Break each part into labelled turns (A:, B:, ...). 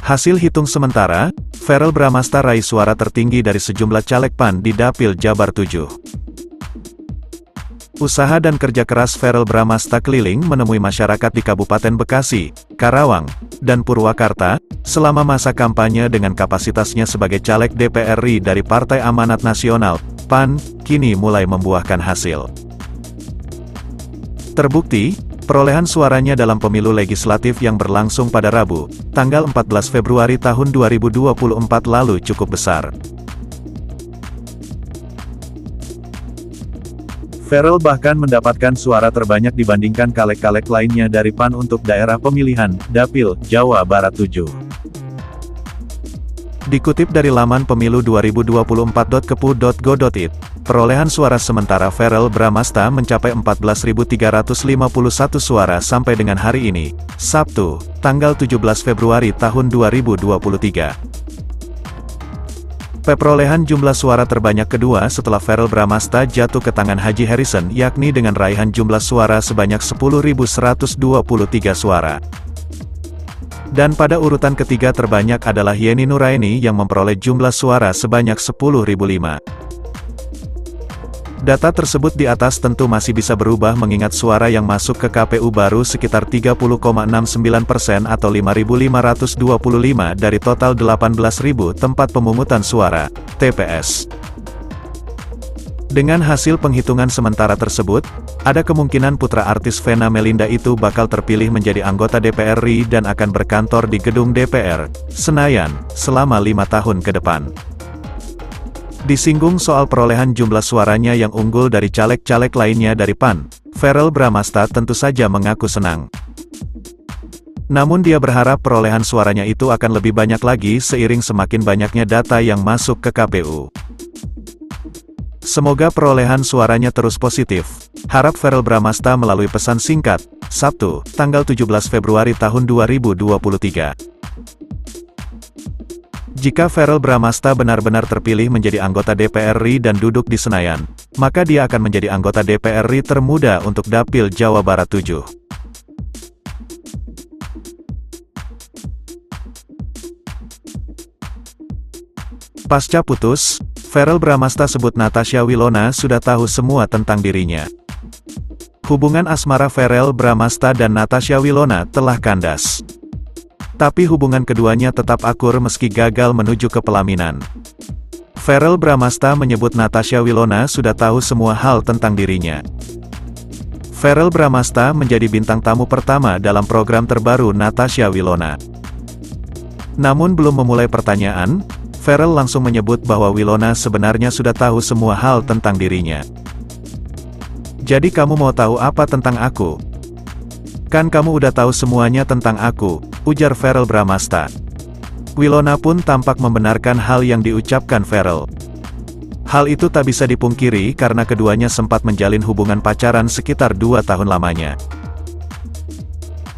A: Hasil hitung sementara, Verrell Bramasta raih suara tertinggi dari sejumlah caleg PAN di Dapil Jabar 7. Usaha dan kerja keras Verrell Bramasta keliling menemui masyarakat di Kabupaten Bekasi, Karawang, dan Purwakarta, selama masa kampanye dengan kapasitasnya sebagai caleg DPR RI dari Partai Amanat Nasional, PAN, kini mulai membuahkan hasil. Terbukti, perolehan suaranya dalam pemilu legislatif yang berlangsung pada Rabu, tanggal 14 Februari tahun 2024 lalu cukup besar. Verrell bahkan mendapatkan suara terbanyak dibandingkan caleg-caleg lainnya dari PAN untuk daerah pemilihan, Dapil, Jawa Barat 7. Dikutip dari laman pemilu2024.kepu.go.id, perolehan suara sementara Verrell Bramasta mencapai 14.351 suara sampai dengan hari ini, Sabtu, tanggal 17 Februari tahun 2023. Perolehan jumlah suara terbanyak kedua setelah Verrell Bramasta jatuh ke tangan Haji Harrison yakni dengan raihan jumlah suara sebanyak 10.123 suara. Dan pada urutan ketiga terbanyak adalah Yeni Nuraini yang memperoleh jumlah suara sebanyak 10.005. Data tersebut di atas tentu masih bisa berubah mengingat suara yang masuk ke KPU baru sekitar 30,69% atau 5.525 dari total 18.000 tempat pemungutan suara, TPS. Dengan hasil penghitungan sementara tersebut, ada kemungkinan putra artis Vena Melinda itu bakal terpilih menjadi anggota DPR RI dan akan berkantor di gedung DPR, Senayan, selama 5 tahun ke depan. Disinggung soal perolehan jumlah suaranya yang unggul dari caleg-caleg lainnya dari PAN, Verrell Bramasta tentu saja mengaku senang. Namun dia berharap perolehan suaranya itu akan lebih banyak lagi seiring semakin banyaknya data yang masuk ke KPU. Semoga perolehan suaranya terus positif, harap Verrell Bramasta melalui pesan singkat, Sabtu, tanggal 17 Februari tahun 2023. Jika Verrell Bramasta benar-benar terpilih menjadi anggota DPR RI dan duduk di Senayan, maka dia akan menjadi anggota DPR RI termuda untuk Dapil Jawa Barat 7. Pasca putus, Verrell Bramasta sebut Natasha Wilona sudah tahu semua tentang dirinya. Hubungan asmara Verrell Bramasta dan Natasha Wilona telah kandas. Tapi hubungan keduanya tetap akur meski gagal menuju ke pelaminan. Verrell Bramasta menyebut Natasha Wilona sudah tahu semua hal tentang dirinya. Verrell Bramasta menjadi bintang tamu pertama dalam program terbaru Natasha Wilona. Namun belum memulai pertanyaan, Verrell langsung menyebut bahwa Wilona sebenarnya sudah tahu semua hal tentang dirinya. Jadi kamu mau tahu apa tentang aku? Kan kamu udah tahu semuanya tentang aku, ujar Verrell Bramasta. Wilona pun tampak membenarkan hal yang diucapkan Verrell. Hal itu tak bisa dipungkiri karena keduanya sempat menjalin hubungan pacaran sekitar 2 tahun lamanya.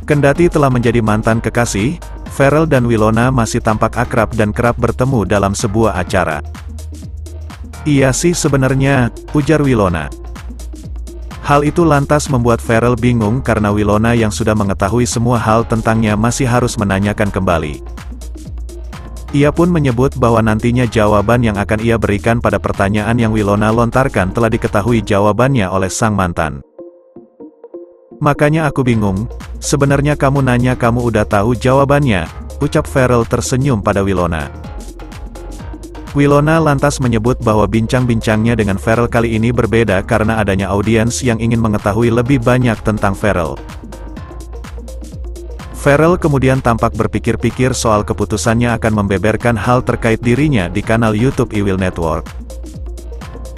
A: Kendati telah menjadi mantan kekasih, Verrell dan Wilona masih tampak akrab dan kerap bertemu dalam sebuah acara. Iya sih sebenarnya, ujar Wilona. Hal itu lantas membuat Verrell bingung karena Wilona yang sudah mengetahui semua hal tentangnya masih harus menanyakan kembali. Ia pun menyebut bahwa nantinya jawaban yang akan ia berikan pada pertanyaan yang Wilona lontarkan telah diketahui jawabannya oleh sang mantan. Makanya aku bingung, sebenarnya kamu nanya kamu udah tahu jawabannya, ucap Verrell tersenyum pada Wilona. Wilona lantas menyebut bahwa bincang-bincangnya dengan Verrell kali ini berbeda karena adanya audiens yang ingin mengetahui lebih banyak tentang Verrell. Verrell kemudian tampak berpikir-pikir soal keputusannya akan membeberkan hal terkait dirinya di kanal YouTube Iwil Network.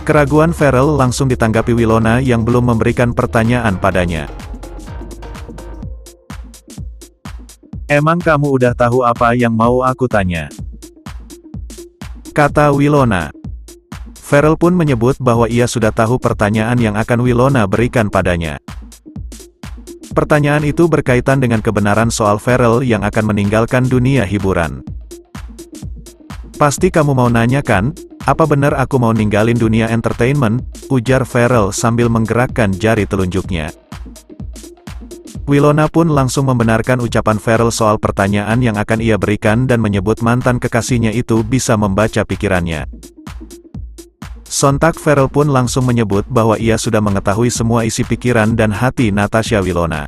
A: Keraguan Verrell langsung ditanggapi Wilona yang belum memberikan pertanyaan padanya. Emang kamu udah tahu apa yang mau aku tanya? Kata Wilona. Verrell pun menyebut bahwa ia sudah tahu pertanyaan yang akan Wilona berikan padanya. Pertanyaan itu berkaitan dengan kebenaran soal Verrell yang akan meninggalkan dunia hiburan. Pasti kamu mau nanya kan, apa benar aku mau ninggalin dunia entertainment, ujar Verrell sambil menggerakkan jari telunjuknya. Wilona pun langsung membenarkan ucapan Farel soal pertanyaan yang akan ia berikan dan menyebut mantan kekasihnya itu bisa membaca pikirannya. Sontak Farel pun langsung menyebut bahwa ia sudah mengetahui semua isi pikiran dan hati Natasha Wilona.